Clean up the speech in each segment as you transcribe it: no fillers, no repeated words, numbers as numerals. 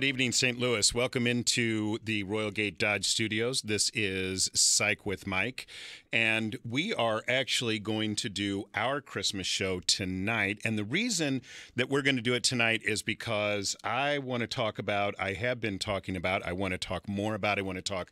Good evening, St. Louis. Welcome into the Royal Gate Dodge Studios. This is Psych with Mike, and we are actually going to do our Christmas show tonight. And the reason that we're going to do it tonight is because I want to talk about, I have been talking about, I want to talk more about, I want to talk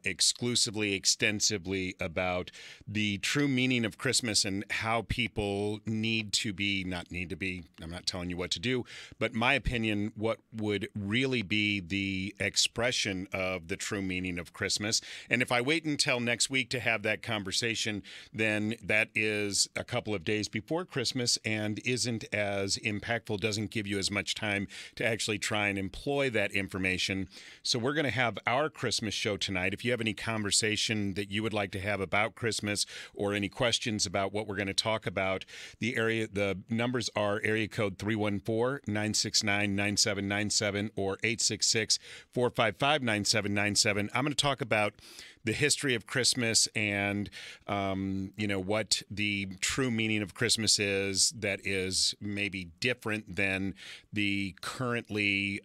exclusively, extensively about the true meaning of Christmas and how people need to be, not need to be, I'm not telling you what to do, but my opinion, what would really be the expression of the true meaning of Christmas. And if I wait until next week to have that conversation, then that is a couple of days before Christmas and isn't as impactful, doesn't give you as much time to actually try and employ that information. So we're going to have our Christmas show tonight. If you have any conversation that you would like to have about Christmas or any questions about what we're going to talk about, the numbers are area code 314-969-9797 or 866-455-9797. I'm going to talk about the history of Christmas and, what the true meaning of Christmas is that is maybe different than the currently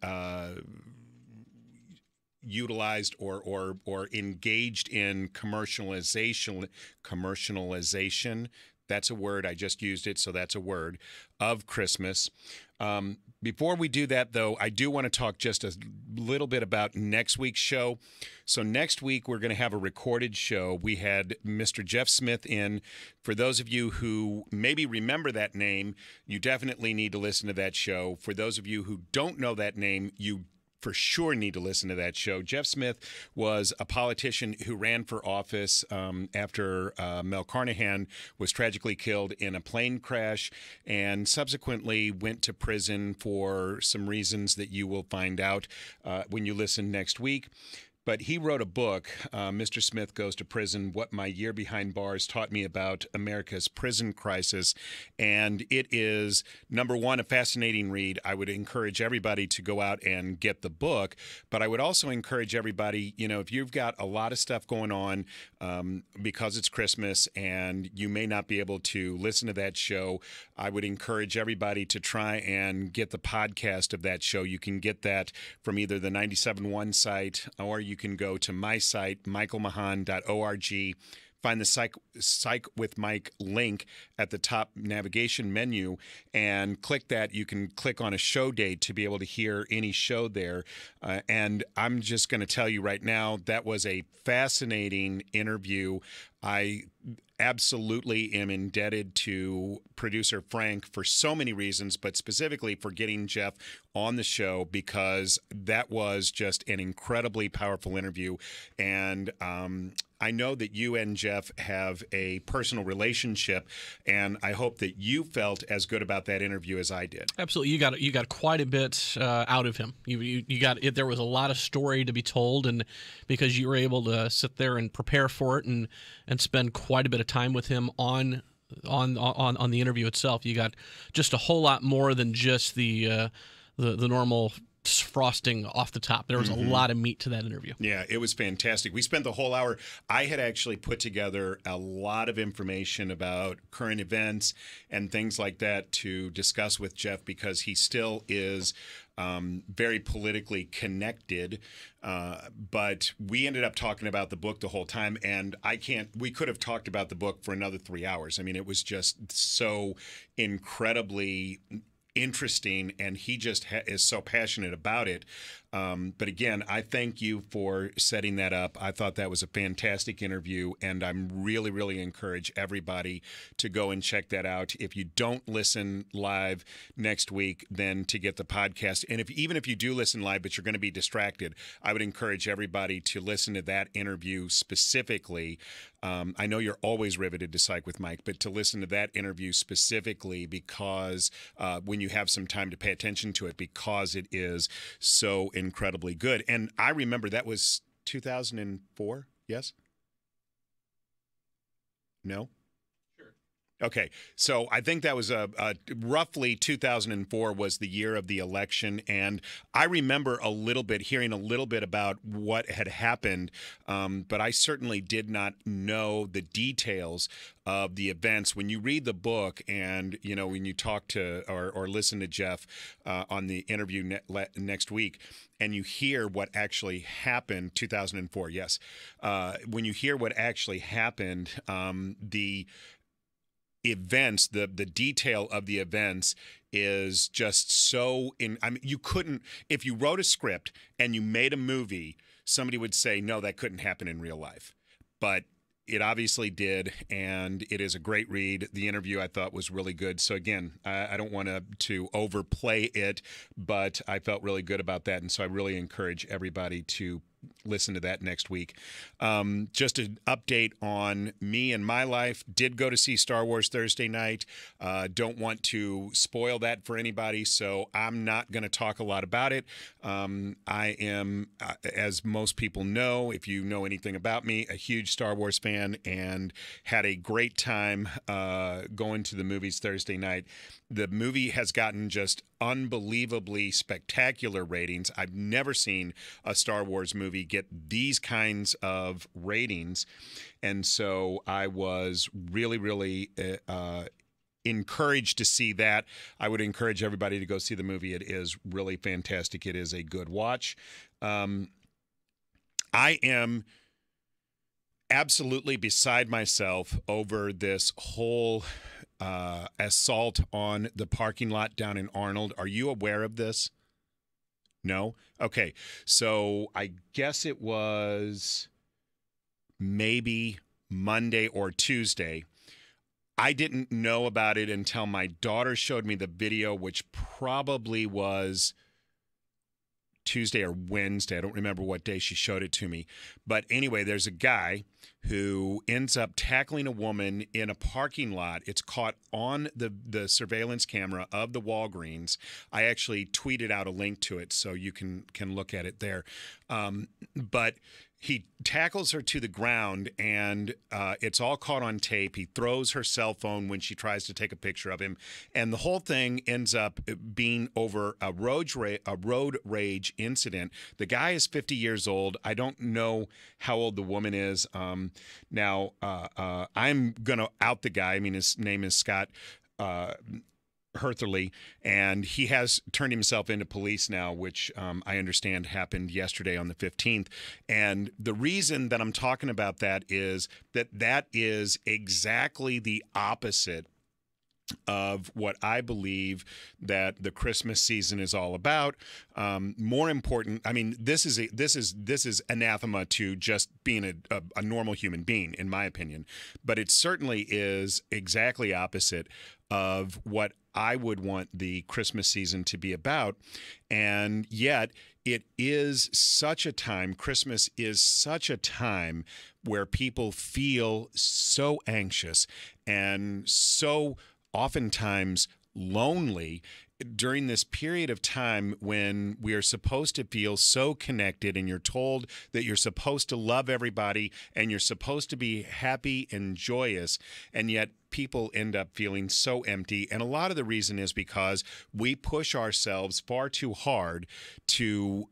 utilized or engaged in commercialization. That's a word. I just used it, so that's a word, of Christmas. Before we do that, though, I do want to talk just a little bit about next week's show. So next week, we're going to have a recorded show. We had Mr. Jeff Smith in. For those of you who maybe remember that name, you definitely need to listen to that show. For those of you who don't know that name, you for sure need to listen to that show. Jeff Smith was a politician who ran for office after Mel Carnahan was tragically killed in a plane crash and subsequently went to prison for some reasons that you will find out when you listen next week. But he wrote a book, Mr. Smith Goes to Prison, What My Year Behind Bars Taught Me About America's Prison Crisis. And it is, number one, a fascinating read. I would encourage everybody to go out and get the book. But I would also encourage everybody, if you've got a lot of stuff going on because it's Christmas and you may not be able to listen to that show, I would encourage everybody to try and get the podcast of that show. You can get that from either the 97.1 site or you can go to my site, michaelmahon.org, find the Psych with Mike link at the top navigation menu and click that. You can click on a show date to be able to hear any show there. And I'm just going to tell you right now, that was a fascinating interview. I absolutely am indebted to producer Frank for so many reasons, but specifically for getting Jeff on the show because that was just an incredibly powerful interview. And I know that you and Jeff have a personal relationship, and I hope that you felt as good about that interview as I did. Absolutely, you got quite a bit out of him. You got it. There was a lot of story to be told, and because you were able to sit there and prepare for it and spend quite a bit of time with him on the interview itself, you got just a whole lot more than just the normal frosting off the top. There was a lot of meat to that interview. Yeah, it was fantastic. We spent the whole hour. I had actually put together a lot of information about current events and things like that to discuss with Jeff because he still is very politically connected. But we ended up talking about the book the whole time, and we could have talked about the book for another 3 hours. I mean, it was just so incredibly interesting, and he just is so passionate about it. But again, I thank you for setting that up. I thought that was a fantastic interview, and I'm really, really encourage everybody to go and check that out. If you don't listen live next week, then to get the podcast. And even if you do listen live, but you're going to be distracted, I would encourage everybody to listen to that interview specifically. I know you're always riveted to Psych with Mike, but to listen to that interview specifically because when you have some time to pay attention to it, because it is so incredibly good. And I remember that was 2004, yes? No? Sure. Okay, so I think that was roughly 2004 was the year of the election, and I remember hearing a little bit about what had happened, but I certainly did not know the details of the events. When you read the book, and when you talk to or listen to Jeff on the interview next week, and you hear what actually happened, 2004, yes, when you hear what actually happened, the events, the detail of the events is just so I mean, you couldn't, if you wrote a script and you made a movie, somebody would say, no, that couldn't happen in real life. But it obviously did, and it is a great read. The interview I thought was really good. So again, I don't want to overplay it, but I felt really good about that, and so I really encourage everybody to listen to that next week. Just an update on me and my life. Did go to see Star Wars Thursday night. Don't want to spoil that for anybody, so I'm not going to talk a lot about it. I am, as most people know, if you know anything about me, a huge Star Wars fan, and had a great time going to the movies Thursday night. The movie has gotten just unbelievably spectacular ratings. I've never seen a Star Wars movie get these kinds of ratings. And so I was really, really encouraged to see that. I would encourage everybody to go see the movie. It is really fantastic. It is a good watch. I am absolutely beside myself over this whole assault on the parking lot down in Arnold. Are you aware of this? No? Okay. So I guess it was maybe Monday or Tuesday. I didn't know about it until my daughter showed me the video, which probably was Tuesday or Wednesday. I don't remember what day she showed it to me. But anyway, there's a guy who ends up tackling a woman in a parking lot. It's caught on the surveillance camera of the Walgreens. I actually tweeted out a link to it so you can look at it there. But he tackles her to the ground, and it's all caught on tape. He throws her cell phone when she tries to take a picture of him, and the whole thing ends up being over a road rage incident. The guy is 50 years old. I don't know how old the woman is. Now, I'm going to out the guy. I mean, his name is Scott Hertherly, and he has turned himself into police now, which I understand happened yesterday on the 15th. And the reason that I'm talking about that is exactly the opposite of what I believe that the Christmas season is all about. More important, I mean, this is anathema to just being a normal human being, in my opinion. But it certainly is exactly opposite of what I would want the Christmas season to be about. And yet it is such a time, Christmas is such a time where people feel so anxious and so oftentimes lonely during this period of time when we are supposed to feel so connected, and you're told that you're supposed to love everybody and you're supposed to be happy and joyous, and yet people end up feeling so empty. And a lot of the reason is because we push ourselves far too hard to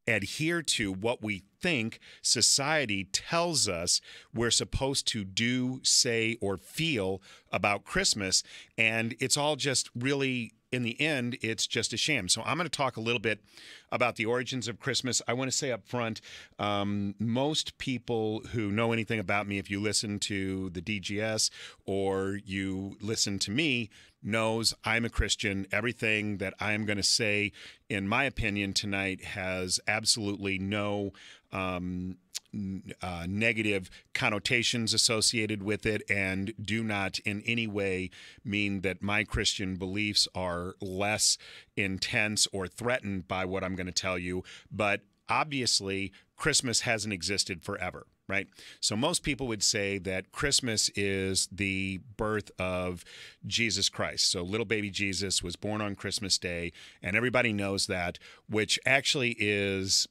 adhere to what we think society tells us we're supposed to do, say, or feel about Christmas. And it's all just really, in the end, it's just a sham. So I'm going to talk a little bit about the origins of Christmas. I want to say up front, most people who know anything about me, if you listen to the DGS or you listen to me, knows I'm a Christian. Everything that I'm going to say, in my opinion, tonight has absolutely no negative connotations associated with it, and do not in any way mean that my Christian beliefs are less intense or threatened by what I'm going to tell you. But obviously, Christmas hasn't existed forever, right? So most people would say that Christmas is the birth of Jesus Christ. So little baby Jesus was born on Christmas Day, and everybody knows that, which actually is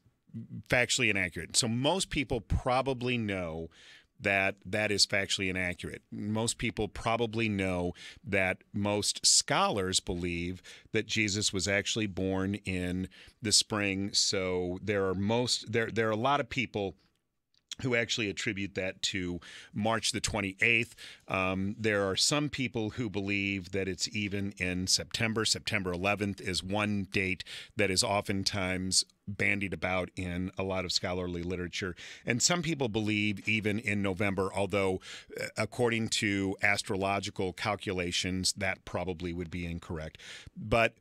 factually inaccurate. So most people probably know that that is factually inaccurate. Most people probably know that most scholars believe that Jesus was actually born in the spring. So there are a lot of people who actually attribute that to March the 28th. There are some people who believe that it's even in September. September 11th is one date that is oftentimes bandied about in a lot of scholarly literature. And some people believe even in November, although according to astrological calculations, that probably would be incorrect. But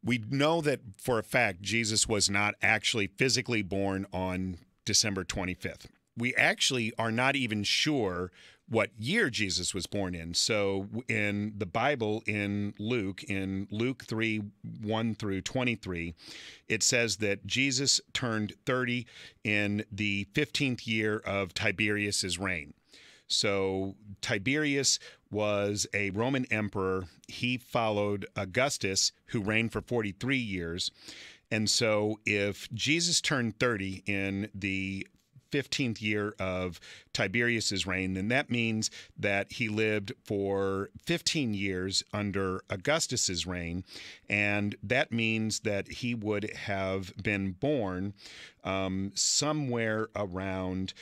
we know that for a fact Jesus was not actually physically born on December 25th. We actually are not even sure what year Jesus was born in. So in the Bible, in Luke 3, 1 through 23, it says that Jesus turned 30 in the 15th year of Tiberius's reign. So Tiberius was a Roman emperor. He followed Augustus, who reigned for 43 years. And so if Jesus turned 30 in the 15th year of Tiberius's reign, then that means that he lived for 15 years under Augustus's reign, and that means that he would have been born somewhere around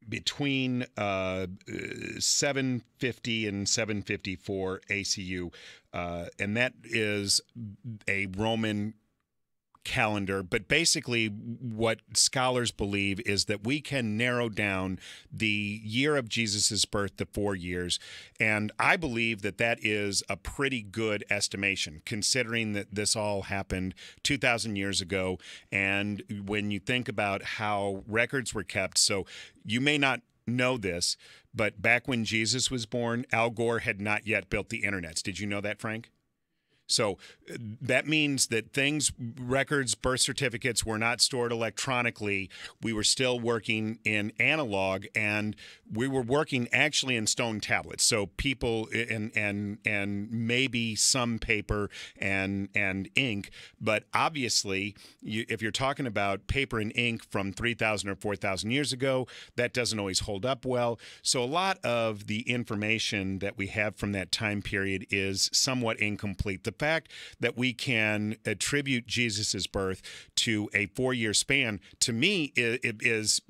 between 750 and 754 ACU, and that is a Roman calendar. But basically what scholars believe is that we can narrow down the year of Jesus's birth to 4 years, and I believe that that is a pretty good estimation, considering that this all happened 2,000 years ago. And when you think about how records were kept, so you may not know this, but back when Jesus was born, Al Gore had not yet built the internets. Did you know that, Frank? So that means that records, birth certificates were not stored electronically. We were still working in analog, and we were working actually in stone tablets. So people and maybe some paper and ink, but obviously, if you're talking about paper and ink from 3,000 or 4,000 years ago, that doesn't always hold up well. So a lot of the information that we have from that time period is somewhat incomplete. The fact that we can attribute Jesus's birth to a 4-year span, to me, it is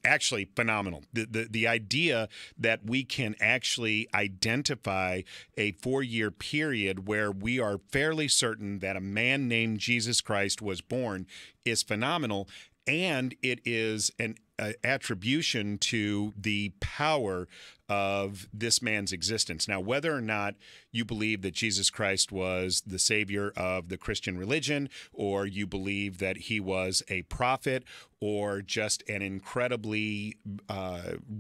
actually phenomenal. The idea that we can actually identify a 4-year period where we are fairly certain that a man named Jesus Christ was born is phenomenal, and it is an attribution to the power of this man's existence. Now, whether or not you believe that Jesus Christ was the savior of the Christian religion, or you believe that he was a prophet, or just an incredibly,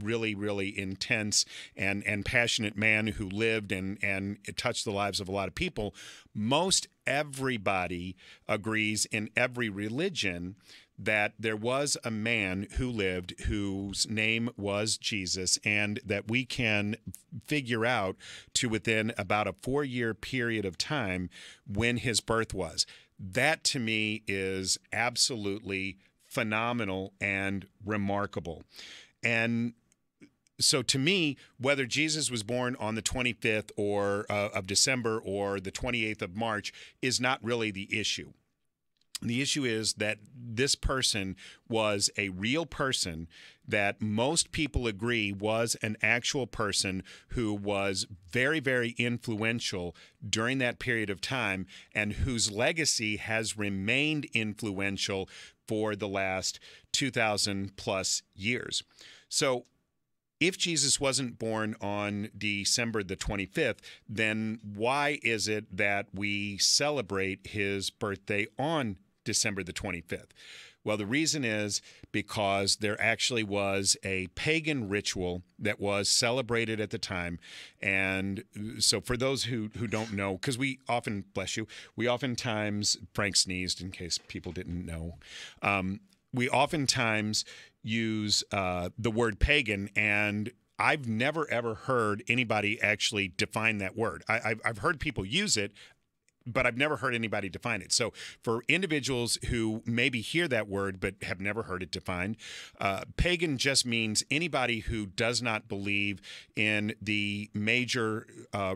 really, really intense and passionate man who lived and touched the lives of a lot of people, most everybody agrees in every religion that there was a man who lived whose name was Jesus, and that we can figure out to within about a 4-year period of time when his birth was. That to me is absolutely phenomenal and remarkable. And so to me, whether Jesus was born on the 25th of December or the 28th of March is not really the issue. The issue is that this person was a real person that most people agree was an actual person who was very, very influential during that period of time, and whose legacy has remained influential for the last 2,000 plus years. So if Jesus wasn't born on December the 25th, then why is it that we celebrate his birthday on December the 25th? Well, the reason is because there actually was a pagan ritual that was celebrated at the time. And so for those who don't know, because we often, bless you, we oftentimes, Frank sneezed in case people didn't know, we oftentimes use the word pagan, and I've never, ever heard anybody actually define that word. I've heard people use it, but I've never heard anybody define it. So for individuals who maybe hear that word but have never heard it defined, pagan just means anybody who does not believe in the major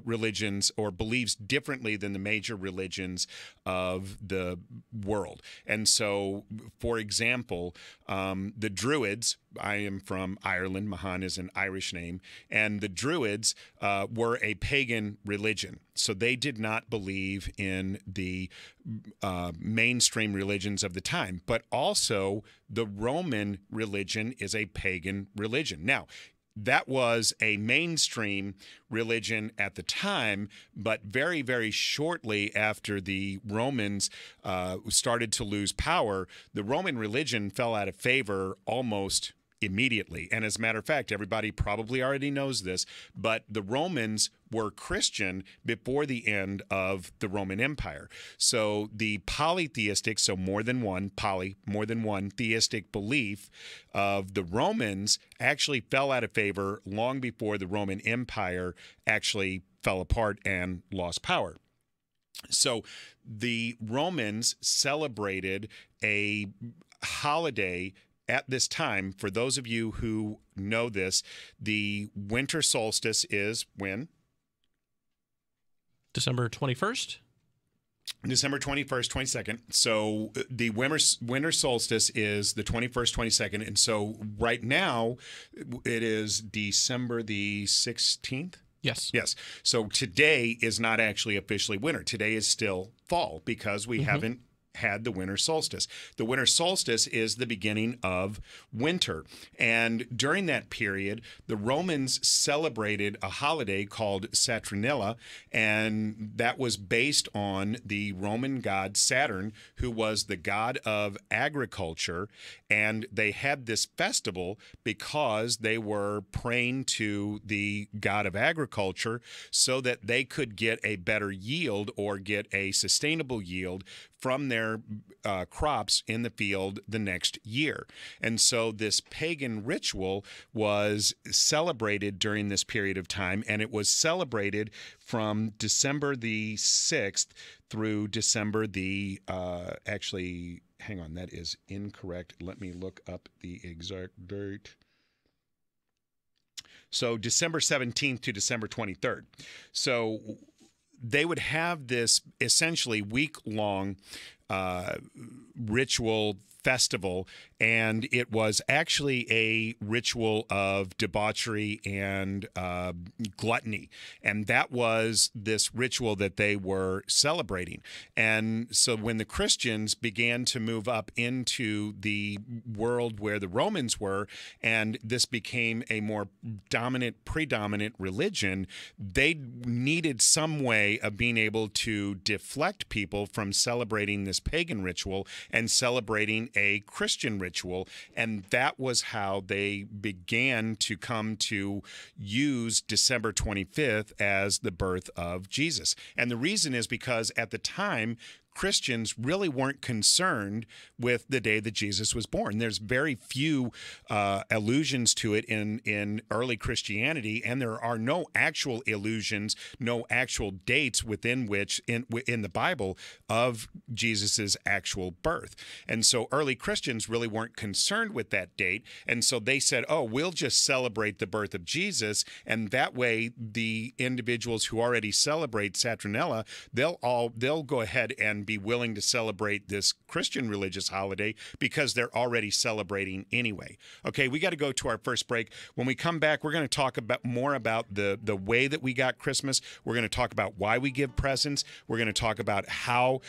religions or believes differently than the major religions of the world. And so, for example, the Druids, I am from Ireland, Mahon is an Irish name, and the Druids were a pagan religion. So they did not believe in the mainstream religions of the time, but also the Roman religion is a pagan religion. Now, that was a mainstream religion at the time, but very, very shortly after the Romans started to lose power, the Roman religion fell out of favor almost immediately. And as a matter of fact, everybody probably already knows this, but the Romans were Christian before the end of the Roman Empire. So the polytheistic, so more than one theistic belief of the Romans actually fell out of favor long before the Roman Empire actually fell apart and lost power. So the Romans celebrated a holiday at this time. For those of you who know this, the winter solstice is when? December 21st? December 21st, 22nd. So the winter solstice is the 21st, 22nd. And so right now it is December the 16th. Yes. Yes. So today is not actually officially winter. Today is still fall because we haven't had the winter solstice. The winter solstice is the beginning of winter. And during that period, the Romans celebrated a holiday called Saturnalia, and that was based on the Roman god Saturn, who was the god of agriculture. And they had this festival because they were praying to the god of agriculture so that they could get a better yield or get a sustainable yield from their crops in the field the next year. And so this pagan ritual was celebrated during this period of time, and it was celebrated from December the 6th through December the, actually, hang on, that is incorrect. Let me look up the exact date. So December 17th to December 23rd. So they would have this essentially week-long ritual festival, and it was actually a ritual of debauchery and gluttony. And that was this ritual that they were celebrating. And so when the Christians began to move up into the world where the Romans were, and this became a more predominant religion, they needed some way of being able to deflect people from celebrating this pagan ritual and celebrating a Christian ritual, and that was how they began to come to use December 25th as the birth of Jesus. And the reason is because at the time, Christians really weren't concerned with the day that Jesus was born. There's very few allusions to it in early Christianity, and there are no actual allusions, no actual dates within which in the Bible of Jesus's actual birth. And so early Christians really weren't concerned with that date, and so they said, "Oh, we'll just celebrate the birth of Jesus," and that way the individuals who already celebrate Saturnalia, they'll go ahead and be willing to celebrate this Christian religious holiday because they're already celebrating anyway. Okay, we got to go to our first break. When we come back, we're going to talk more about the way that we got Christmas. We're going to talk about why we give presents. We're going to talk about how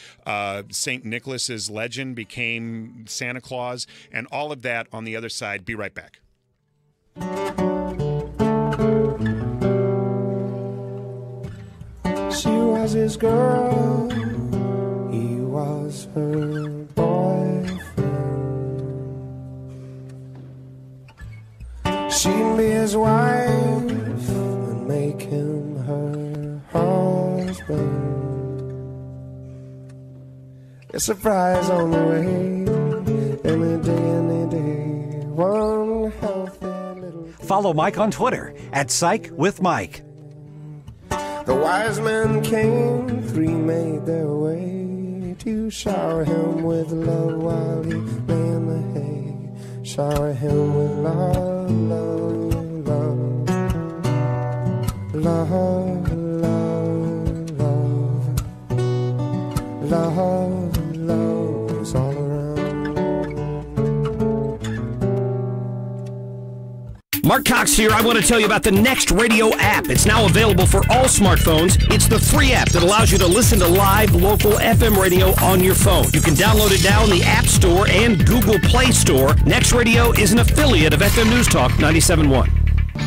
St. Nicholas's legend became Santa Claus, and all of that on the other side. Be right back. She was his girl, he was her boyfriend. She'd be his wife and make him her husband. A surprise on the way, any day, one healthy little... Follow Mike on Twitter at Psych With Mike. The wise men came, 3 made their way to shower him with love while he lay in the hay. Shower him with love, love, love, love, love, love, love is all around. Mark Cox here. I want to tell you about the Next Radio app. It's now available for all smartphones. It's the free app that allows you to listen to live local FM radio on your phone. You can download it now in the App Store and Google Play Store. Next Radio is an affiliate of FM News Talk 97.1.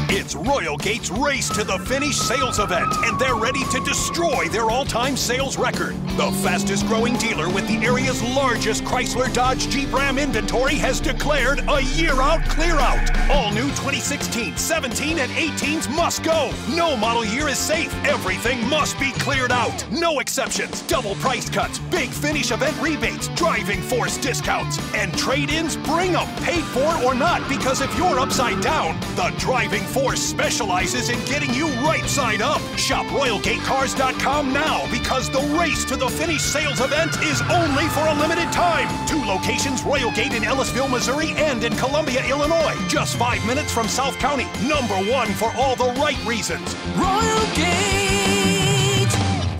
It's Royal Gate's Race to the Finish sales event, and they're ready to destroy their all-time sales record. The fastest-growing dealer with the area's largest Chrysler, Dodge, Jeep, Ram inventory has declared a year-out clear-out. All new 2016, 17, and 18s must go. No model year is safe. Everything must be cleared out. No exceptions. Double price cuts, big finish event rebates, driving force discounts, and trade-ins, bring them, paid for or not, because if you're upside down, the driving force specializes in getting you right side up. Shop RoyalGateCars.com now, because the Race to the Finish sales event is only for a limited time. 2 locations, Royal Gate in Ellisville, Missouri, and in Columbia, Illinois. Just 5 minutes from South County. #1 for all the right reasons. Royal Gate,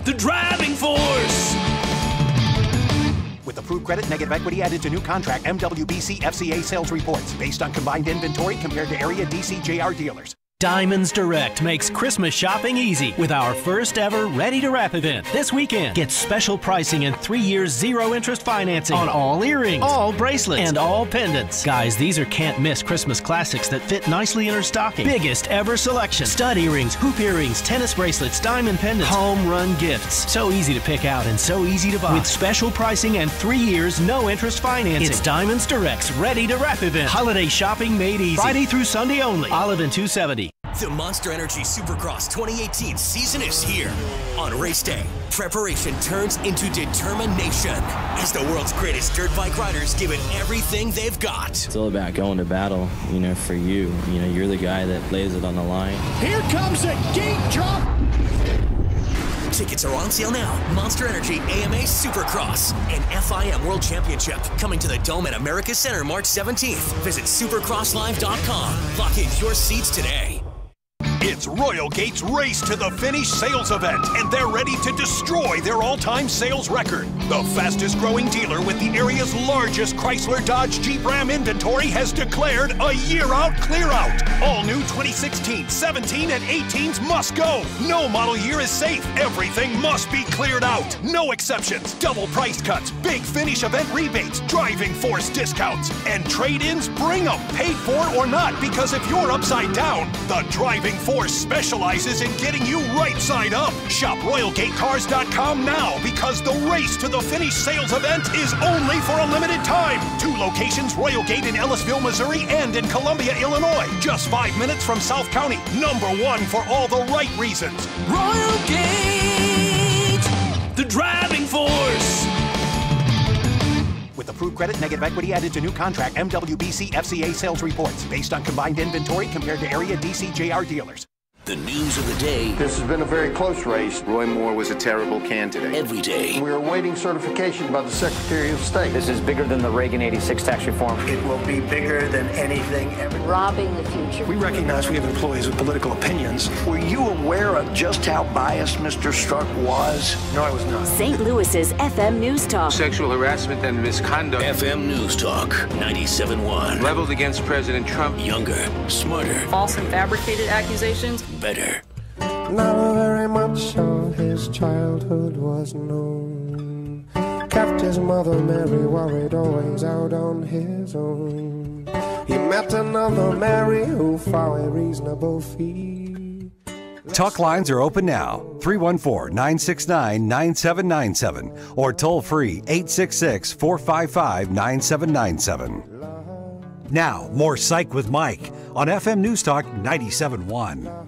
the driving force. With approved credit, negative equity added to new contract, MWBC FCA sales reports. Based on combined inventory compared to area DCJR dealers. Diamonds Direct makes Christmas shopping easy with our first ever Ready to Wrap event this weekend. Get special pricing and 3 years 0 interest financing on all earrings, all bracelets, and all pendants. Guys, these are can't miss Christmas classics that fit nicely in her stocking. Biggest ever selection. Stud earrings, hoop earrings, tennis bracelets, diamond pendants, home run gifts. So easy to pick out and so easy to buy. With special pricing and 3 years no interest financing. It's Diamonds Direct's Ready to Wrap event. Holiday shopping made easy. Friday through Sunday only. Olive and 270. The Monster Energy Supercross 2018 season is here. On race day, preparation turns into determination as the world's greatest dirt bike riders give it everything they've got. It's all about going to battle, for you. You're the guy that lays it on the line. Here comes a gate drop. Tickets are on sale now. Monster Energy AMA Supercross and FIM World Championship coming to the Dome at America Center March 17th. Visit supercrosslive.com. Lock in your seats today. It's Royal Gate's Race to the Finish sales event, and they're ready to destroy their all-time sales record. The fastest-growing dealer with the area's largest Chrysler, Dodge, Jeep, Ram inventory has declared a year-out clear-out. All new 2016, 17, and 18s must go. No model year is safe. Everything must be cleared out. No exceptions. Double price cuts, big finish event rebates, driving force discounts, and trade-ins, bring them, paid for or not, because if you're upside down, the driving force specializes in getting you right side up. Shop RoyalGateCars.com now, because the Race to the Finish sales event is only for a limited time. 2 locations, Royal Gate in Ellisville, Missouri, and in Columbia, Illinois. Just 5 minutes from South County. #1 for all the right reasons. Royal Gate, the driving force. With approved credit, negative equity added to new contract, MWBC FCA sales reports. Based on combined inventory compared to area DCJR dealers. The news of the day. This has been a very close race. Roy Moore was a terrible candidate. Every day. We are awaiting certification by the Secretary of State. This is bigger than the Reagan 86 tax reform. It will be bigger than anything ever. Robbing the future. We recognize we have employees with political opinions. Were you aware of just how biased Mr. Strzok was? No, I was not. St. Louis's FM News Talk. Sexual harassment and misconduct. FM News Talk 97.1. Leveled against President Trump. Younger, smarter. False and fabricated accusations. Better. Not very much of his childhood was known. Kept his mother Mary worried, always out on his own. He met another Mary who for a reasonable fee. Talk lines are open now, 314-969-9797 or toll free 866-455-9797. Now, more Psych with Mike on FM News Talk 97.1.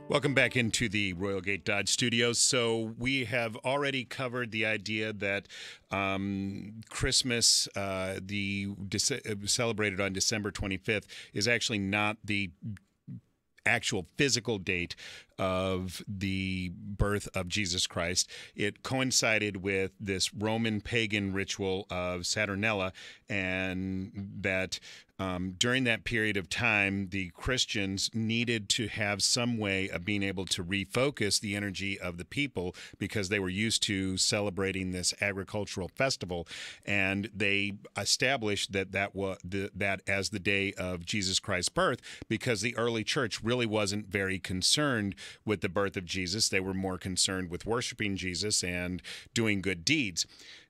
Welcome back into the Royal Gate Dodge Studios. So we have already covered the idea that Christmas, celebrated on December 25th, is actually not the actual physical date of the birth of Jesus Christ. It coincided with this Roman pagan ritual of Saturnella, and that during that period of time, the Christians needed to have some way of being able to refocus the energy of the people because they were used to celebrating this agricultural festival, and they established that as the day of Jesus Christ's birth because the early church really wasn't very concerned with the birth of Jesus. They were more concerned with worshiping Jesus and doing good deeds.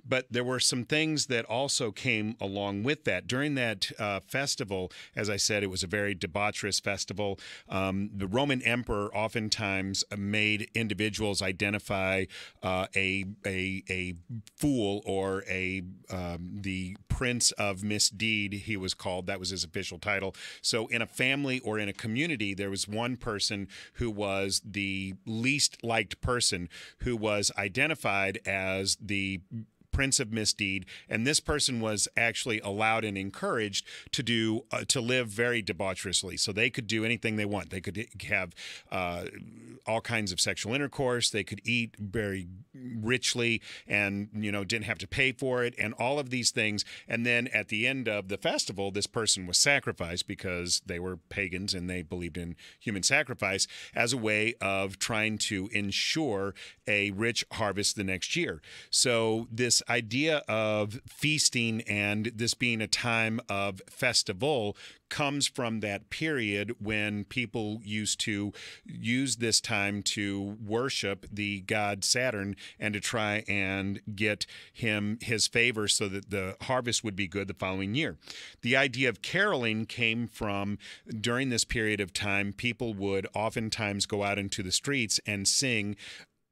But there were some things that also came along with that. During that festival, as I said, it was a very debaucherous festival. The Roman emperor oftentimes made individuals identify a fool or the prince of misdeed, he was called. That was his official title. So in a family or in a community, there was one person who was the least liked person, who was identified as the prince of misdeed, and this person was actually allowed and encouraged to live very debaucherously. So they could do anything they want. They could have all kinds of sexual intercourse. They could eat very richly and didn't have to pay for it, and all of these things. And then at the end of the festival, this person was sacrificed because they were pagans and they believed in human sacrifice as a way of trying to ensure a rich harvest the next year. So this idea of feasting and this being a time of festival comes from that period when people used to use this time to worship the god Saturn and to try and get his favor so that the harvest would be good the following year. The idea of caroling came from during this period of time, people would oftentimes go out into the streets and sing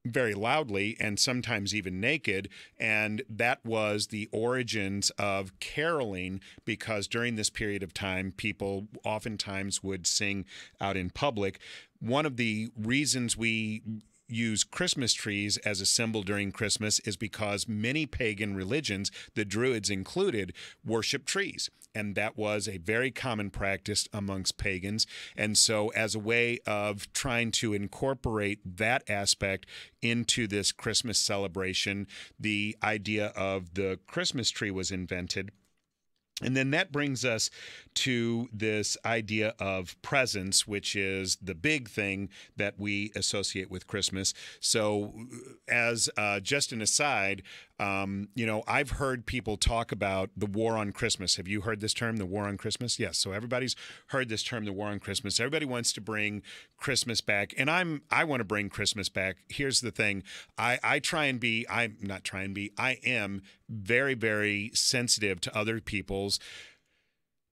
very loudly and sometimes even naked, and that was the origins of caroling, because during this period of time people oftentimes would sing out in public. One of the reasons we use Christmas trees as a symbol during Christmas is because many pagan religions, the Druids included, worship trees. And that was a very common practice amongst pagans. And so as a way of trying to incorporate that aspect into this Christmas celebration, the idea of the Christmas tree was invented. And then that brings us to this idea of presents, which is the big thing that we associate with Christmas. So as just an aside, I've heard people talk about the war on Christmas. Have you heard this term, the war on Christmas? Yes. So everybody's heard this term, the war on Christmas. Everybody wants to bring Christmas back, and I want to bring Christmas back. Here's the thing. I am very, very sensitive to other people's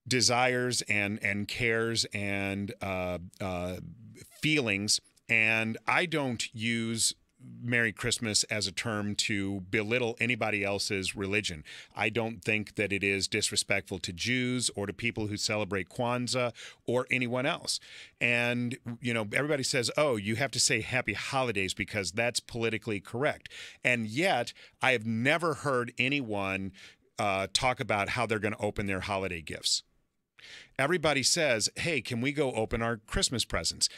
desires and cares and feelings, and I don't use Merry Christmas as a term to belittle anybody else's religion. I don't think that it is disrespectful to Jews or to people who celebrate Kwanzaa or anyone else. And, everybody says, oh, you have to say happy holidays because that's politically correct. And yet I have never heard anyone talk about how they're going to open their holiday gifts. Everybody says, hey, can we go open our Christmas presents?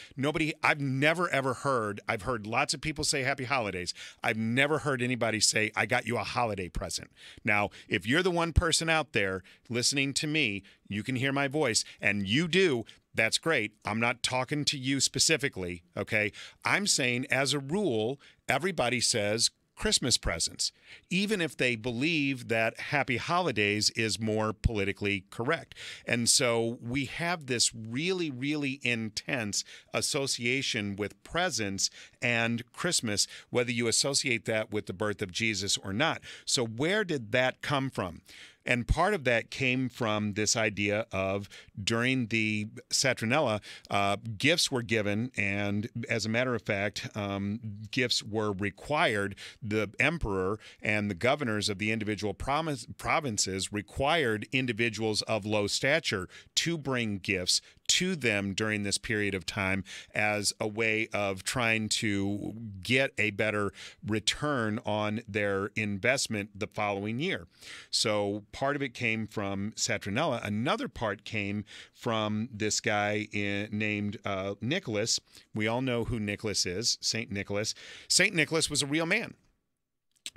I've never ever heard, I've heard lots of people say happy holidays. I've never heard anybody say, I got you a holiday present. Now, if you're the one person out there listening to me, you can hear my voice, and you do, that's great. I'm not talking to you specifically, okay? I'm saying as a rule, everybody says Christmas presents, even if they believe that happy holidays is more politically correct. And so we have this really, really intense association with presents and Christmas, whether you associate that with the birth of Jesus or not. So where did that come from? And part of that came from this idea of during the Saturnella, gifts were given, and as a matter of fact, gifts were required. The emperor and the governors of the individual provinces required individuals of low stature to bring gifts to them during this period of time as a way of trying to get a better return on their investment the following year. So part of it came from Saturnella. Another part came from this guy named Nicholas. We all know who Nicholas is, St. Nicholas. St. Nicholas was a real man.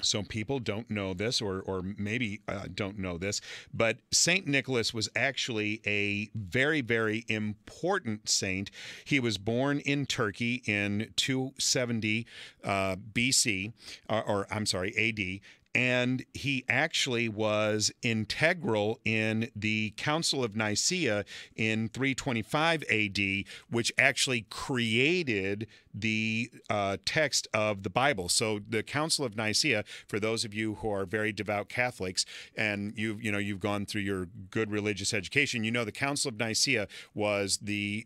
So people don't know this, or maybe don't know this, but St. Nicholas was actually a very, very important saint. He was born in Turkey in 270 BC, or I'm sorry, AD. And he actually was integral in the Council of Nicaea in 325 AD, which actually created the text of the Bible. So the Council of Nicaea, for those of you who are very devout Catholics, and you've gone through your good religious education, you know the Council of Nicaea was the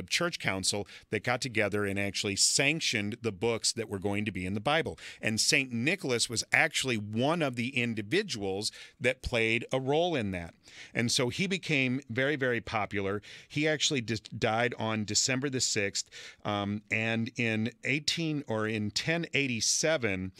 church council that got together and actually sanctioned the books that were going to be in the Bible. And St. Nicholas was actually one of the individuals that played a role in that. And so he became very, very popular. He actually died on December the 6th. And in 1087,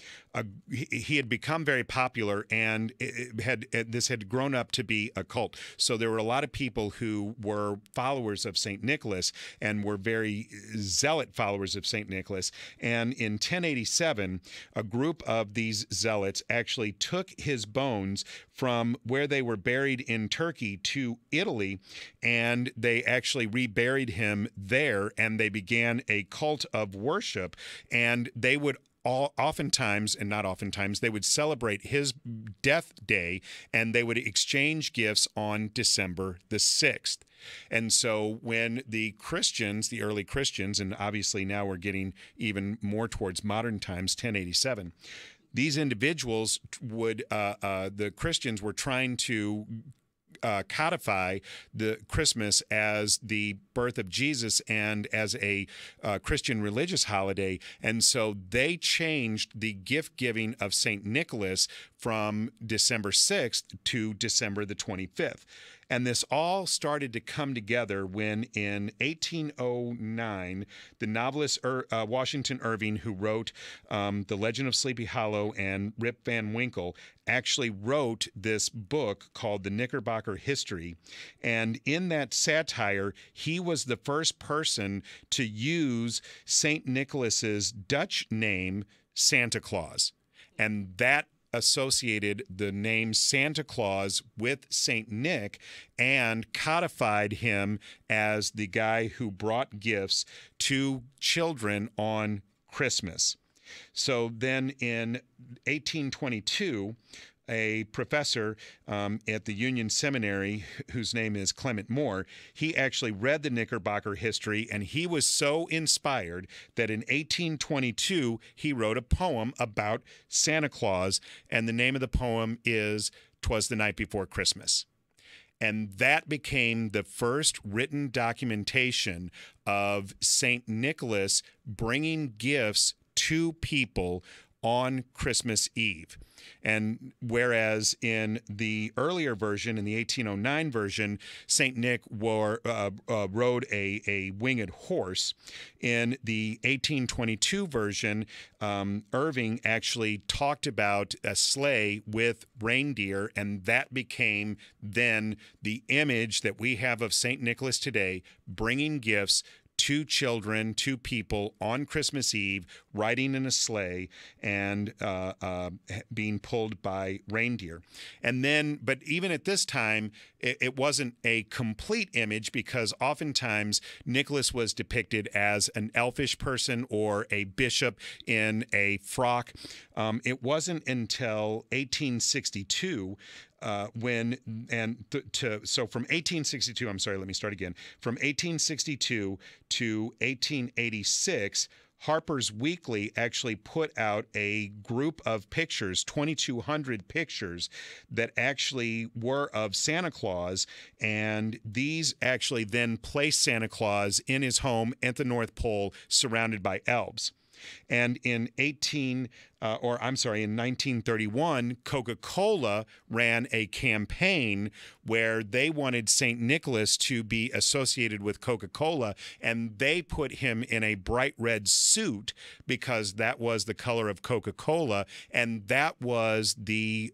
he had become very popular, and this had grown up to be a cult. So there were a lot of people who were followers of St. Nicholas and were very zealot followers of St. Nicholas. And in 1087, a group of these zealots actually took his bones from where they were buried in Turkey to Italy, and they actually reburied him there, and they began a cult of worship. And they would oftentimes, and not oftentimes, they would celebrate his death day, and they would exchange gifts on December the 6th. And so when the Christians, the early Christians, and obviously now we're getting even more towards modern times, 1087, these individuals would, the Christians were trying to codify the Christmas as the birth of Jesus and as a Christian religious holiday. And so they changed the gift giving of St. Nicholas from December 6th to December the 25th. And this all started to come together when in 1809, the novelist Washington Irving, who wrote The Legend of Sleepy Hollow and Rip Van Winkle, actually wrote this book called The Knickerbocker History. And in that satire, he was the first person to use St. Nicholas's Dutch name, Santa Claus. And that associated the name Santa Claus with St. Nick and codified him as the guy who brought gifts to children on Christmas. So then in 1822, a professor at the Union Seminary, whose name is Clement Moore, he actually read the Knickerbocker History, and he was so inspired that in 1822 he wrote a poem about Santa Claus, and the name of the poem is "'Twas the Night Before Christmas." And that became the first written documentation of St. Nicholas bringing gifts to people on Christmas Eve. And whereas in the earlier version, in the 1809 version, St. Nick rode a winged horse. In the 1822 version, Irving actually talked about a sleigh with reindeer, and that became then the image that we have of St. Nicholas today, bringing gifts to children, to people on Christmas Eve, riding in a sleigh and being pulled by reindeer. And then, but even at this time, it wasn't a complete image, because oftentimes Nicholas was depicted as an elfish person or a bishop in a frock. It wasn't until 1862 so from 1862, I'm sorry, let me start again. From 1862 to 1886, Harper's Weekly actually put out a group of pictures, 2,200 pictures, that actually were of Santa Claus, and these actually then placed Santa Claus in his home at the North Pole, surrounded by elves. And in 1931, Coca-Cola ran a campaign where they wanted St. Nicholas to be associated with Coca-Cola, and they put him in a bright red suit because that was the color of Coca-Cola, and that was the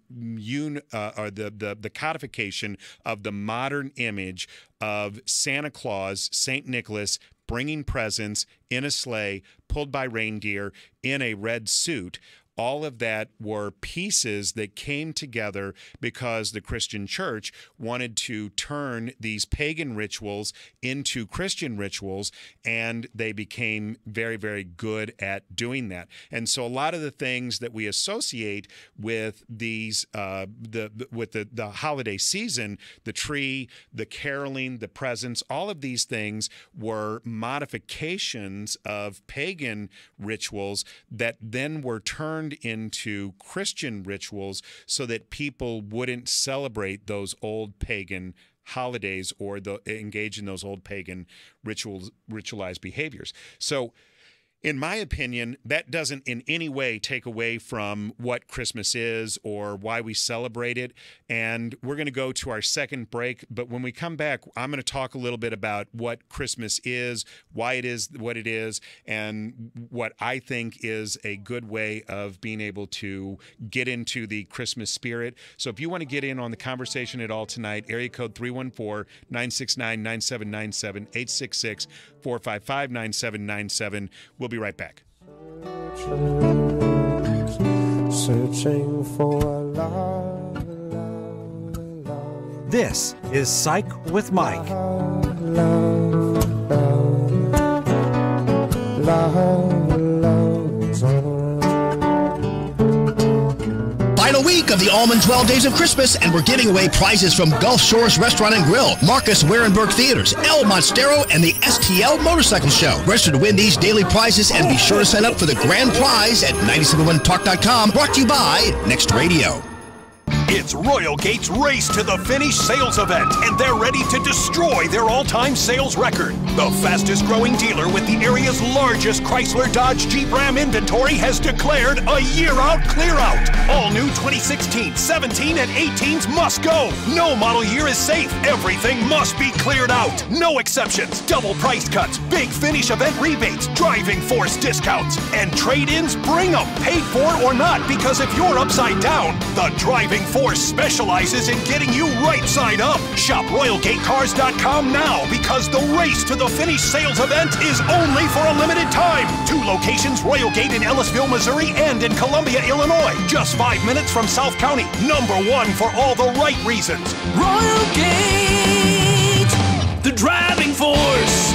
codification of the modern image of Santa Claus, St. Nicholas, bringing presents in a sleigh, pulled by reindeer, in a red suit. All of that were pieces that came together because the Christian church wanted to turn these pagan rituals into Christian rituals, and they became very, very good at doing that. And so a lot of the things that we associate with these, the holiday season, the tree, the caroling, the presents, all of these things were modifications of pagan rituals that then were turned into Christian rituals so that people wouldn't celebrate those old pagan holidays or engage in those old pagan ritualized behaviors. So in my opinion, that doesn't in any way take away from what Christmas is or why we celebrate it. And we're going to go to our second break. But when we come back, I'm going to talk a little bit about what Christmas is, why it is what it is, and what I think is a good way of being able to get into the Christmas spirit. So if you want to get in on the conversation at all tonight, area code 314-969-9797, 866-455-9797. We'll be right back. Searching for a love. This is Psych with Mike. Final week of the Allman 12 Days of Christmas, and we're giving away prizes from Gulf Shores Restaurant and Grill, Marcus Warenberg Theaters, El Monstero, and the STL Motorcycle Show. Register to win these daily prizes and be sure to sign up for the grand prize at 971talk.com. Brought to you by Next Radio. It's Royal Gate's Race to the Finish sales event, and they're ready to destroy their all-time sales record. The fastest growing dealer with the area's largest Chrysler Dodge Jeep Ram inventory has declared a year-out clear-out. All new 2016, 17, and 18s must go. No model year is safe. Everything must be cleared out. No exceptions. Double price cuts, big finish event rebates, driving force discounts, and trade-ins, bring them, paid for or not, because if you're upside down, the driving force specializes in getting you right side up. Shop RoyalGateCars.com now, because the Race to the Finish sales event is only for a limited time. 2 locations, Royal Gate in Ellisville, Missouri, and in Columbia, Illinois. Just 5 minutes from South County. #1 for all the right reasons. Royal Gate, the driving force.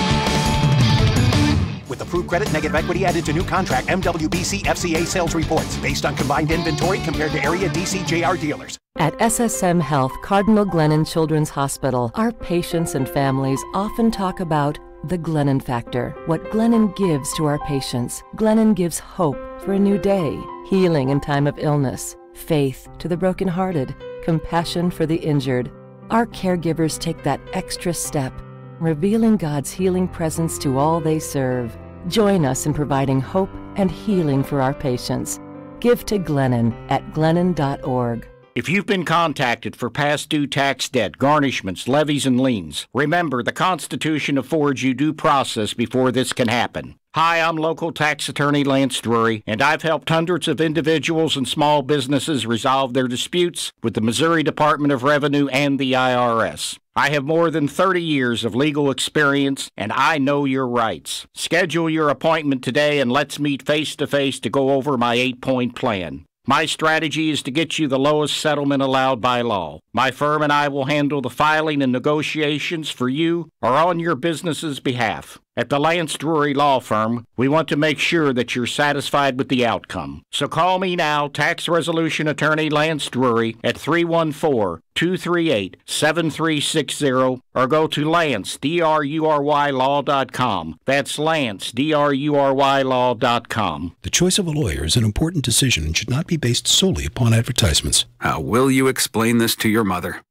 With approved credit, negative equity added to new contract, MWBC FCA sales reports. Based on combined inventory compared to area DCJR dealers. At SSM Health Cardinal Glennon Children's Hospital, our patients and families often talk about the Glennon Factor, what Glennon gives to our patients. Glennon gives hope for a new day, healing in time of illness, faith to the brokenhearted, compassion for the injured. Our caregivers take that extra step, revealing God's healing presence to all they serve. Join us in providing hope and healing for our patients. Give to Glennon at glennon.org. If you've been contacted for past due tax debt, garnishments, levies, and liens, remember the Constitution affords you due process before this can happen. Hi, I'm local tax attorney Lance Drury, and I've helped hundreds of individuals and small businesses resolve their disputes with the Missouri Department of Revenue and the IRS. I have more than 30 years of legal experience, and I know your rights. Schedule your appointment today and let's meet face-to-face to go over my 8-point plan. My strategy is to get you the lowest settlement allowed by law. My firm and I will handle the filing and negotiations for you or on your business's behalf. At the Lance Drury Law Firm, we want to make sure that you're satisfied with the outcome. So call me now, Tax Resolution Attorney Lance Drury, at 314-238-7360, or go to Lance, DRURYlaw.com. That's Lance, DRURYlaw.com. The choice of a lawyer is an important decision and should not be based solely upon advertisements. How will you explain this to your mother?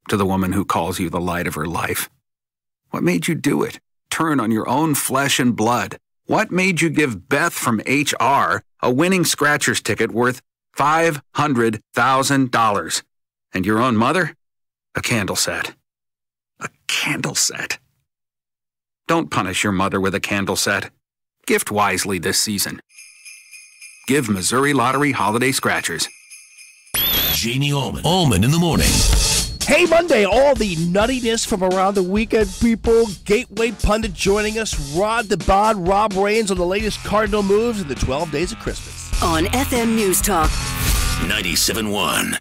To the woman who calls you the light of her life? What made you do it? Turn on your own flesh and blood, What made you give Beth from HR a winning scratcher's ticket worth $500,000? And your own mother? A candle set. A candle set. Don't punish your mother with a candle set. Gift wisely this season. Give Missouri Lottery holiday scratchers. Janie Allman in the morning. Hey, Monday, all the nuttiness from around the weekend, people. Gateway pundit joining us, Rod the Bod, Rob Rains on the latest Cardinal moves in the 12 days of Christmas. On FM News Talk 97.1.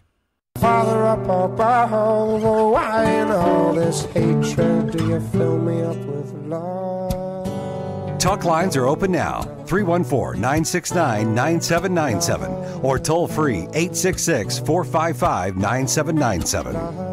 Father up above, why in all this hatred do you fill me up with love? Talk lines are open now. 314-969-9797 or toll free 866-455-9797.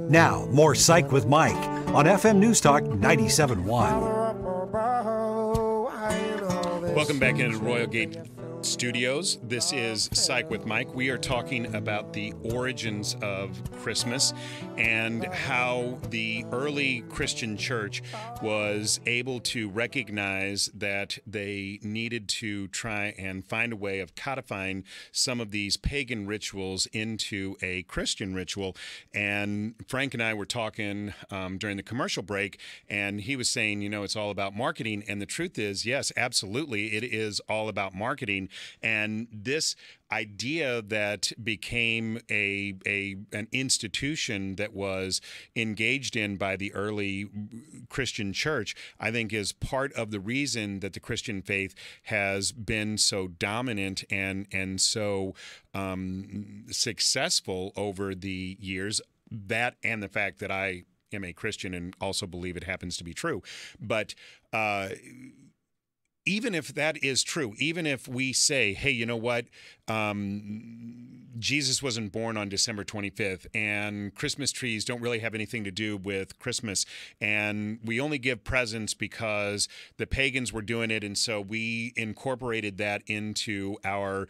Now, more Psych with Mike on FM News Talk 97.1. Welcome back into Royal Gate Studios. This is Psych with Mike. We are talking about the origins of Christmas and how the early Christian church was able to recognize that they needed to try and find a way of codifying some of these pagan rituals into a Christian ritual. And Frank and I were talking during the commercial break, and he was saying, it's all about marketing. And the truth is, yes, absolutely, it is all about marketing. And this idea that became an institution that was engaged in by the early Christian church, I think is part of the reason that the Christian faith has been so dominant and so successful over the years. That and the fact that I am a Christian and also believe it happens to be true. But even if that is true, even if we say, hey, you know what, Jesus wasn't born on December 25th, and Christmas trees don't really have anything to do with Christmas, and we only give presents because the pagans were doing it, and so we incorporated that into our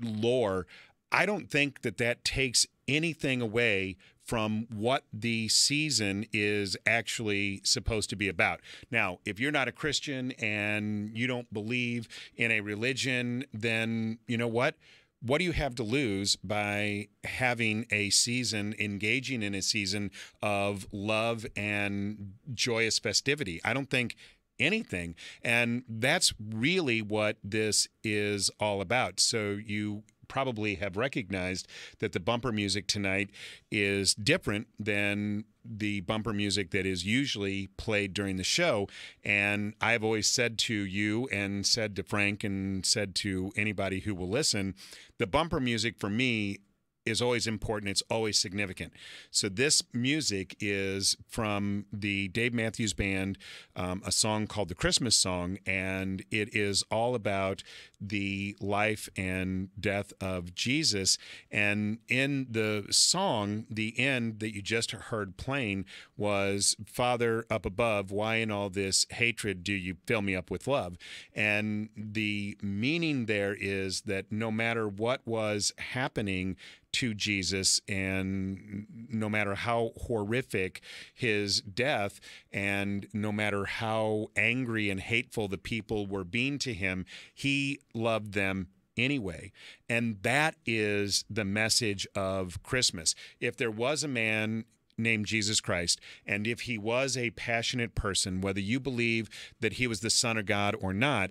lore, I don't think that takes anything away from what the season is actually supposed to be about. Now, if you're not a Christian and you don't believe in a religion, then you know what? What do you have to lose by having a season, engaging in a season of love and joyous festivity? I don't think anything. And that's really what this is all about. So you probably have recognized that the bumper music tonight is different than the bumper music that is usually played during the show. And I've always said to you and said to Frank and said to anybody who will listen, the bumper music for me is always important. It's always significant. So this music is from the Dave Matthews Band, a song called The Christmas Song, and it is all about the life and death of Jesus. And in the song, the end that you just heard playing was, Father up above, why in all this hatred do you fill me up with love? And the meaning there is that no matter what was happening to Jesus, and no matter how horrific his death, and no matter how angry and hateful the people were being to him, he loved them anyway. And that is the message of Christmas. If there was a man named Jesus Christ, and if he was a passionate person, whether you believe that he was the Son of God or not,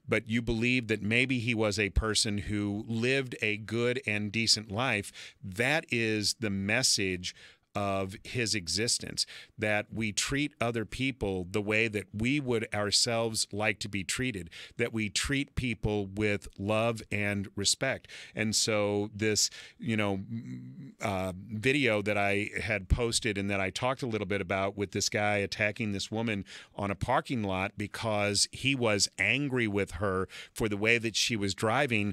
but you believe that maybe he was a person who lived a good and decent life, that is the message of his existence, that we treat other people the way that we would ourselves like to be treated, that we treat people with love and respect. And so this, video that I had posted and that I talked a little bit about with this guy attacking this woman on a parking lot because he was angry with her for the way that she was driving,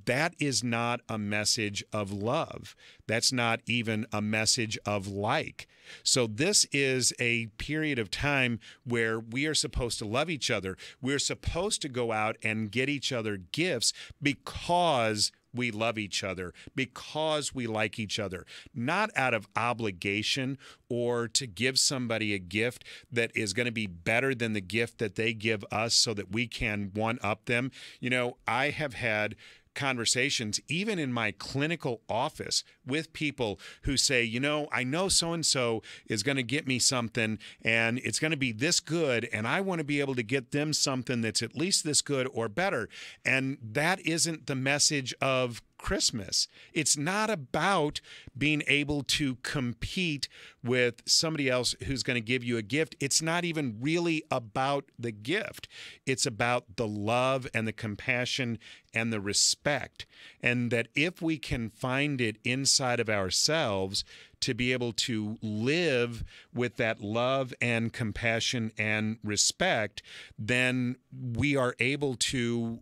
that is not a message of love. That's not even a message of like. So this is a period of time where we are supposed to love each other. We're supposed to go out and get each other gifts because we love each other, because we like each other, not out of obligation or to give somebody a gift that is going to be better than the gift that they give us so that we can one-up them. You know, I have had conversations, even in my clinical office, with people who say, you know, I know so-and-so is going to get me something and it's going to be this good, and I want to be able to get them something that's at least this good or better. And that isn't the message of Christmas. It's not about being able to compete with somebody else who's going to give you a gift. It's not even really about the gift. It's about the love and the compassion and the respect. And that if we can find it inside of ourselves to be able to live with that love and compassion and respect, then we are able to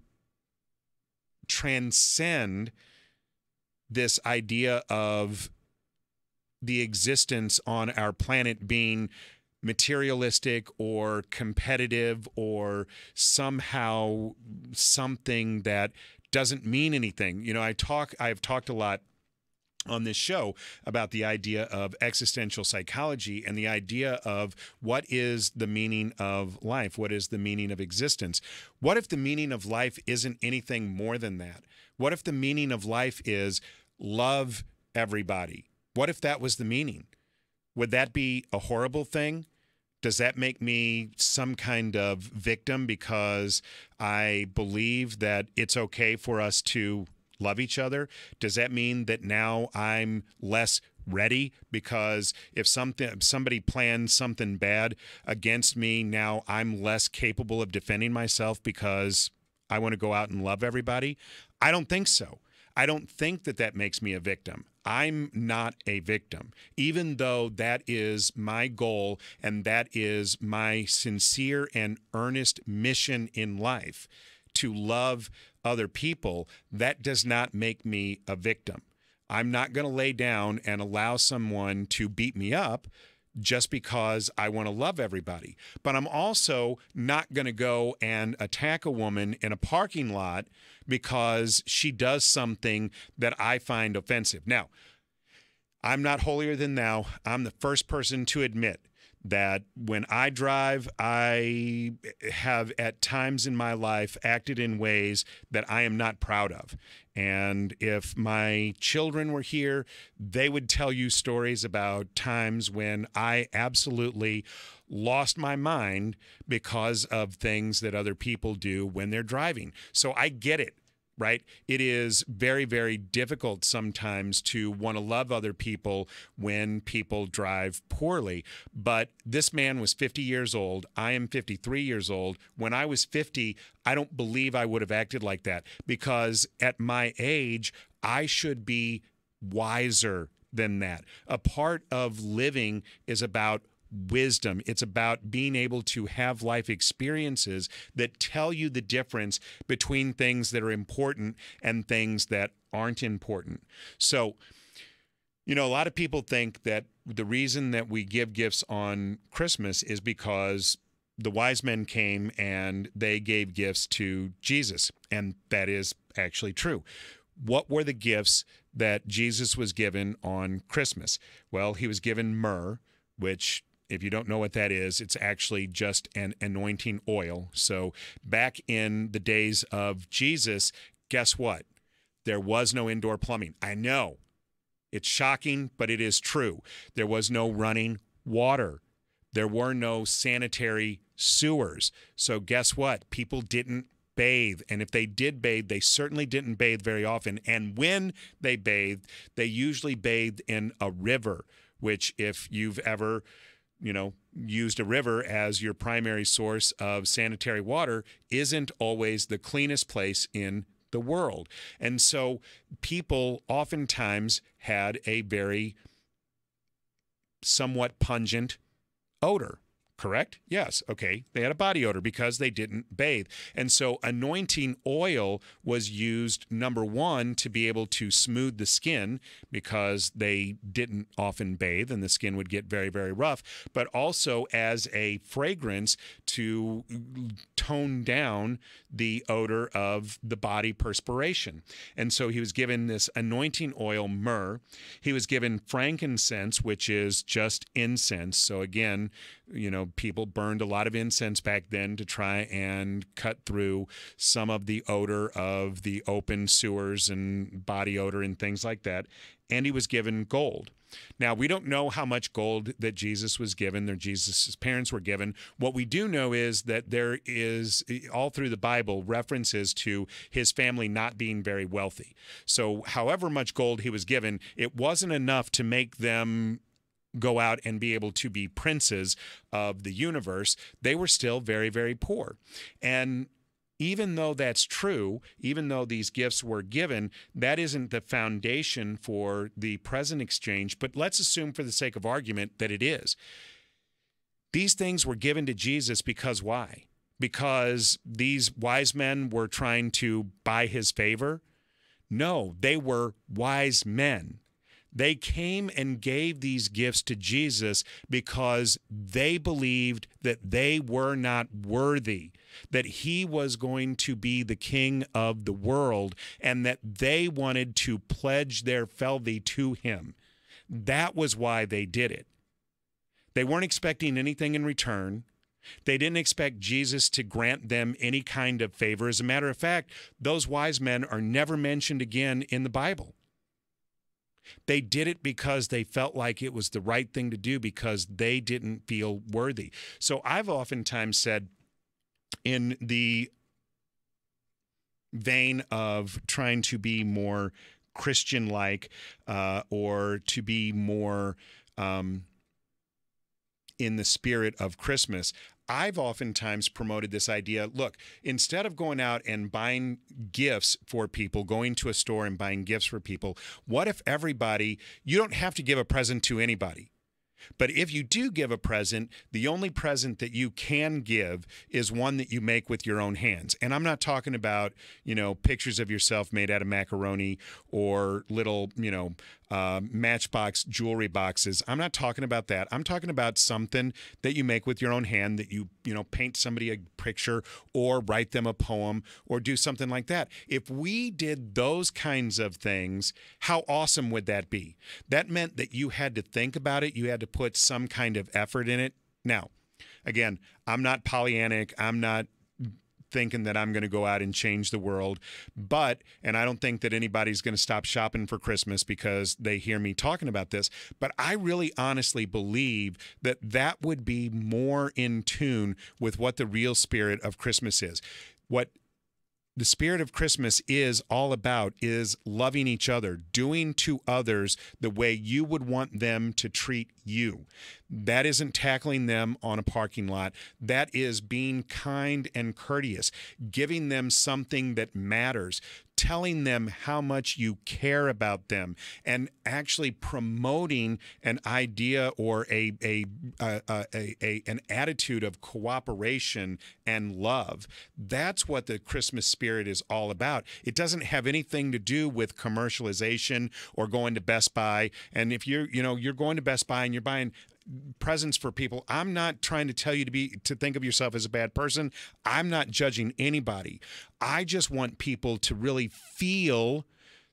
transcend this idea of the existence on our planet being materialistic or competitive or somehow something that doesn't mean anything. You know, I've talked a lot on this show about the idea of existential psychology and the idea of what is the meaning of life? What is the meaning of existence? What if the meaning of life isn't anything more than that? What if the meaning of life is love everybody? What if that was the meaning? Would that be a horrible thing? Does that make me some kind of victim because I believe that it's okay for us to love each other? Does that mean that now I'm less ready because if somebody plans something bad against me, now I'm less capable of defending myself because I want to go out and love everybody? I don't think so. I don't think that that makes me a victim. I'm not a victim, even though that is my goal and that is my sincere and earnest mission in life, to love other people. That does not make me a victim. I'm not going to lay down and allow someone to beat me up just because I want to love everybody. But I'm also not going to go and attack a woman in a parking lot because she does something that I find offensive. Now, I'm not holier than thou. I'm the first person to admit that when I drive, I have at times in my life acted in ways that I am not proud of. And if my children were here, they would tell you stories about times when I absolutely lost my mind because of things that other people do when they're driving. So I get it. Right? It is very, very difficult sometimes to want to love other people when people drive poorly. But this man was 50 years old. I am 53 years old. When I was 50, I don't believe I would have acted like that, because at my age, I should be wiser than that. A part of living is about wisdom. It's about being able to have life experiences that tell you the difference between things that are important and things that aren't important. So, you know, a lot of people think that the reason that we give gifts on Christmas is because the wise men came and they gave gifts to Jesus. And that is actually true. What were the gifts that Jesus was given on Christmas? Well, he was given myrrh, which, if you don't know what that is, it's actually just an anointing oil. So back in the days of Jesus, guess what? There was no indoor plumbing. I know. It's shocking, but it is true. There was no running water. There were no sanitary sewers. So guess what? People didn't bathe. And if they did bathe, they certainly didn't bathe very often. And when they bathed, they usually bathed in a river, which, if you've ever used a river as your primary source of sanitary water, isn't always the cleanest place in the world. And so people oftentimes had a very somewhat pungent odor correct? Yes. Okay. They had a body odor because they didn't bathe. And so anointing oil was used, number one, to be able to smooth the skin because they didn't often bathe and the skin would get very, very rough, but also as a fragrance to tone down the odor of the body perspiration. And so he was given this anointing oil, myrrh. He was given frankincense, which is just incense. So again, people burned a lot of incense back then to try and cut through some of the odor of the open sewers and body odor and things like that. And he was given gold. Now, we don't know how much gold that Jesus was given, or Jesus' parents were given. What we do know is that there is, all through the Bible, references to his family not being very wealthy. So however much gold he was given, it wasn't enough to make them go out and be able to be princes of the universe. They were still very, very poor. And even though that's true, even though these gifts were given, that isn't the foundation for the present exchange. But let's assume, for the sake of argument, that it is. These things were given to Jesus because why? Because these wise men were trying to buy his favor? No, they were wise men. They came and gave these gifts to Jesus because they believed that they were not worthy, that he was going to be the king of the world, and that they wanted to pledge their fealty to him. That was why they did it. They weren't expecting anything in return. They didn't expect Jesus to grant them any kind of favor. As a matter of fact, those wise men are never mentioned again in the Bible. They did it because they felt like it was the right thing to do, because they didn't feel worthy. So I've oftentimes said, in the vein of trying to be more Christian-like, or to be more in the spirit of Christmas, I've oftentimes promoted this idea, look, instead of going out and buying gifts for people, going to a store and buying gifts for people, what if everybody, you don't have to give a present to anybody. But if you do give a present, the only present that you can give is one that you make with your own hands. And I'm not talking about, pictures of yourself made out of macaroni or little, Matchbox jewelry boxes. I'm not talking about that. I'm talking about something that you make with your own hand, that you paint somebody a picture or write them a poem or do something like that. If we did those kinds of things, how awesome would that be? That meant that you had to think about it. You had to put some kind of effort in it. Now, again, I'm not Pollyannic. I'm not thinking that I'm going to go out and change the world. And I don't think that anybody's going to stop shopping for Christmas because they hear me talking about this, but I really honestly believe that that would be more in tune with what the real spirit of Christmas is. What the spirit of Christmas is all about is loving each other, doing to others the way you would want them to treat you. That isn't tackling them on a parking lot. That is being kind and courteous, giving them something that matters, telling them how much you care about them, and actually promoting an idea or an attitude of cooperation and love. That's what the Christmas spirit is all about. It doesn't have anything to do with commercialization or going to Best Buy. And if you're going to Best Buy and you're buying presents for people, I'm not trying to tell you to think of yourself as a bad person. I'm not judging anybody. I just want people to really feel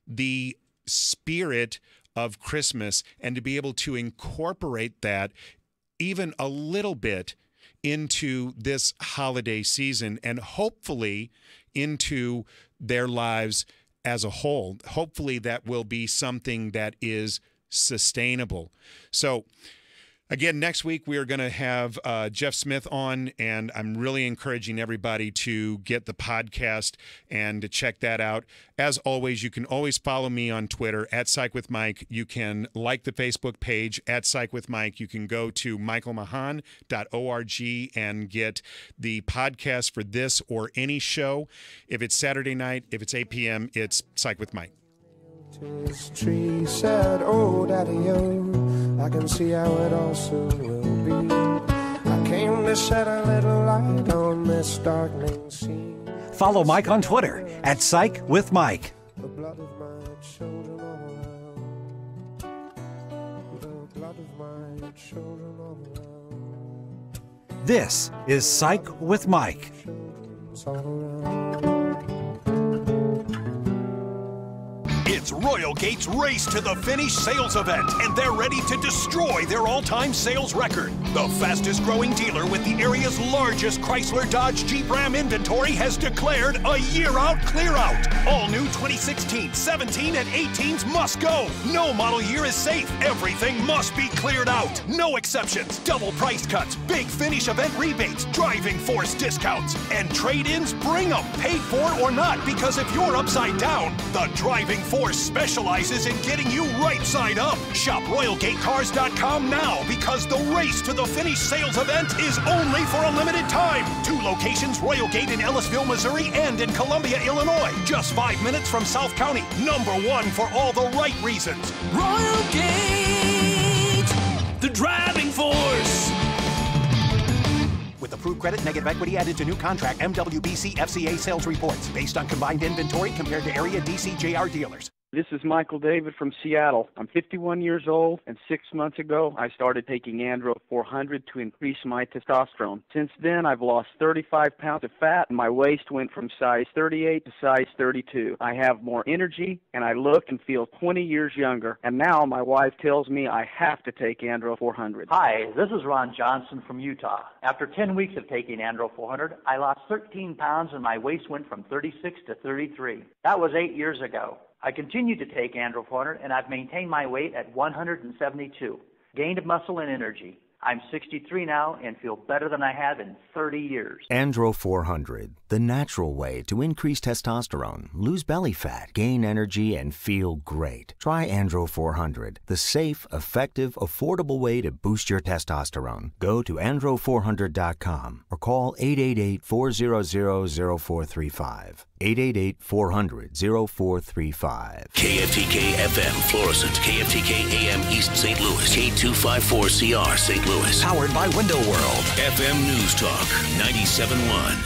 the spirit of Christmas and to be able to incorporate that even a little bit into this holiday season, and hopefully into their lives as a whole. Hopefully that will be something that is sustainable. So again, next week we are going to have Jeff Smith on, and I'm really encouraging everybody to get the podcast and to check that out. As always, you can always follow me on Twitter at Psych With Mike. You can like the Facebook page at Psych With Mike. You can go to michaelmahon.org and get the podcast for this or any show. If it's Saturday night, if it's 8 p.m., it's Psych With Mike. His tree said, "Oh, Daddy-o, I can see how it all soon will be. I came to shed a little light on this darkening scene. Follow Mike on Twitter at Psych With Mike. The blood of my children all around. The blood of my children all around. This is Psych With Mike. All around. It's Royal Gate's Race to the Finish sales event, and they're ready to destroy their all-time sales record. The fastest growing dealer with the area's largest Chrysler Dodge Jeep Ram inventory has declared a year-out clear-out. All new 2016, 17, and 18s must go. No model year is safe. Everything must be cleared out. No exceptions. Double price cuts, big finish event rebates, driving force discounts, and trade-ins, bring them, paid for or not, because if you're upside down, the driving force specializes in getting you right side up. Shop RoyalGateCars.com now, because the Race to the Finish sales event is only for a limited time. 2 locations, Royal Gate in Ellisville, Missouri, and in Columbia, Illinois. Just 5 minutes from South County. #1 for all the right reasons. Royal Gate, the driving force. With approved credit, negative equity added to new contract, MWBC FCA sales reports. Based on combined inventory compared to area DCJR dealers. This is Michael David from Seattle. I'm 51 years old, and 6 months ago, I started taking Andro 400 to increase my testosterone. Since then, I've lost 35 pounds of fat, and my waist went from size 38 to size 32. I have more energy, and I look and feel 20 years younger. And now my wife tells me I have to take Andro 400. Hi, this is Ron Johnson from Utah. After 10 weeks of taking Andro 400, I lost 13 pounds, and my waist went from 36 to 33. That was 8 years ago. I continue to take Andro 400, and I've maintained my weight at 172. Gained muscle and energy. I'm 63 now and feel better than I have in 30 years. Andro 400, the natural way to increase testosterone, lose belly fat, gain energy, and feel great. Try Andro 400, the safe, effective, affordable way to boost your testosterone. Go to andro400.com or call 888-400-0435. 888-400-0435. KFTK FM Florissant, KFTK AM East St. Louis, K254CR St. Louis. Powered by Window World. FM News Talk 97.1.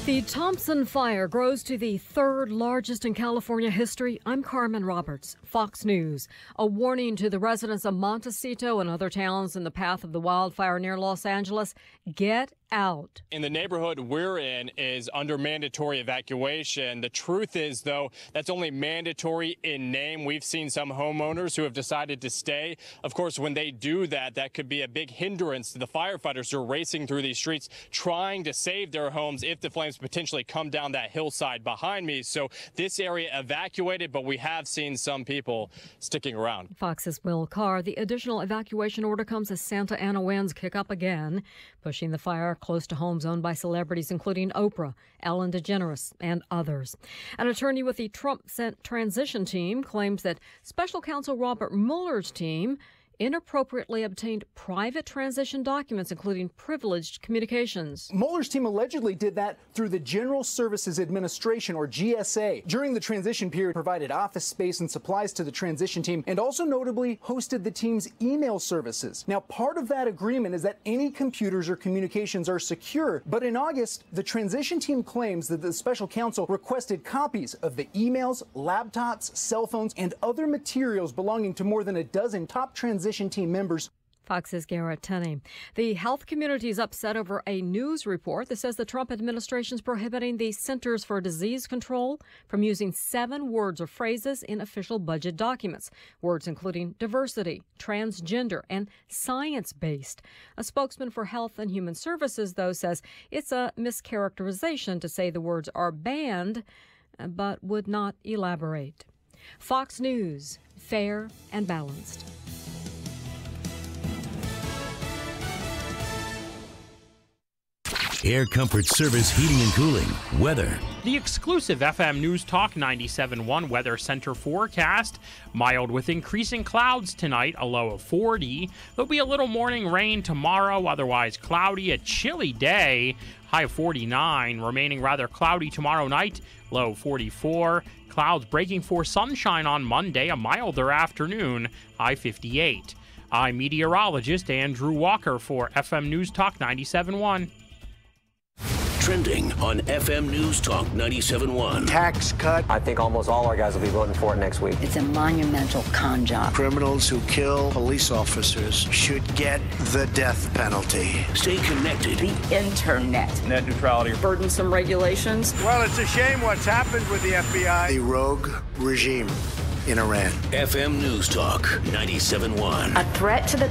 The Thompson Fire grows to the 3rd largest in California history. I'm Carmen Roberts, Fox News. A warning to the residents of Montecito and other towns in the path of the wildfire near Los Angeles. Get out. In the neighborhood we're in is under mandatory evacuation. The truth is, though, that's only mandatory in name. We've seen some homeowners who have decided to stay. Of course, when they do that, that could be a big hindrance to the firefighters who are racing through these streets trying to save their homes if the flames potentially come down that hillside behind me. So this area evacuated, but we have seen some people sticking around. Fox's Will Carr. The additional evacuation order comes as Santa Ana winds kick up again, pushing the fire close to homes owned by celebrities including Oprah, Ellen DeGeneres, and others. An attorney with the Trump-sent transition team claims that Special Counsel Robert Mueller's team inappropriately obtained private transition documents, including privileged communications. Mueller's team allegedly did that through the General Services Administration, or GSA. During the transition period, provided office space and supplies to the transition team, and also notably hosted the team's email services. Now, part of that agreement is that any computers or communications are secure, but in August, the transition team claims that the special counsel requested copies of the emails, laptops, cell phones, and other materials belonging to more than a dozen top transition team members. Fox's Garrett Tenney. The health community is upset over a news report that says the Trump administration is prohibiting the Centers for Disease Control from using 7 words or phrases in official budget documents. Words including diversity, transgender, and science-based. A spokesman for Health and Human Services, though, says it's a mischaracterization to say the words are banned, but would not elaborate. Fox News, fair and balanced. Air Comfort Service Heating and Cooling. Weather. The exclusive FM News Talk 97.1 Weather Center forecast. Mild with increasing clouds tonight, a low of 40. There'll be a little morning rain tomorrow, otherwise cloudy. A chilly day, high of 49. Remaining rather cloudy tomorrow night, low 44. Clouds breaking for sunshine on Monday, a milder afternoon, high 58. I'm meteorologist Andrew Walker for FM News Talk 97.1. Trending on FM News Talk 97.1. Tax cut. I think almost all our guys will be voting for it next week. It's a monumental con job. Criminals who kill police officers should get the death penalty. Stay connected. The internet. Net neutrality. Burdensome regulations. Well, it's a shame what's happened with the FBI. The rogue regime in Iran. FM News Talk 97.1. A threat to the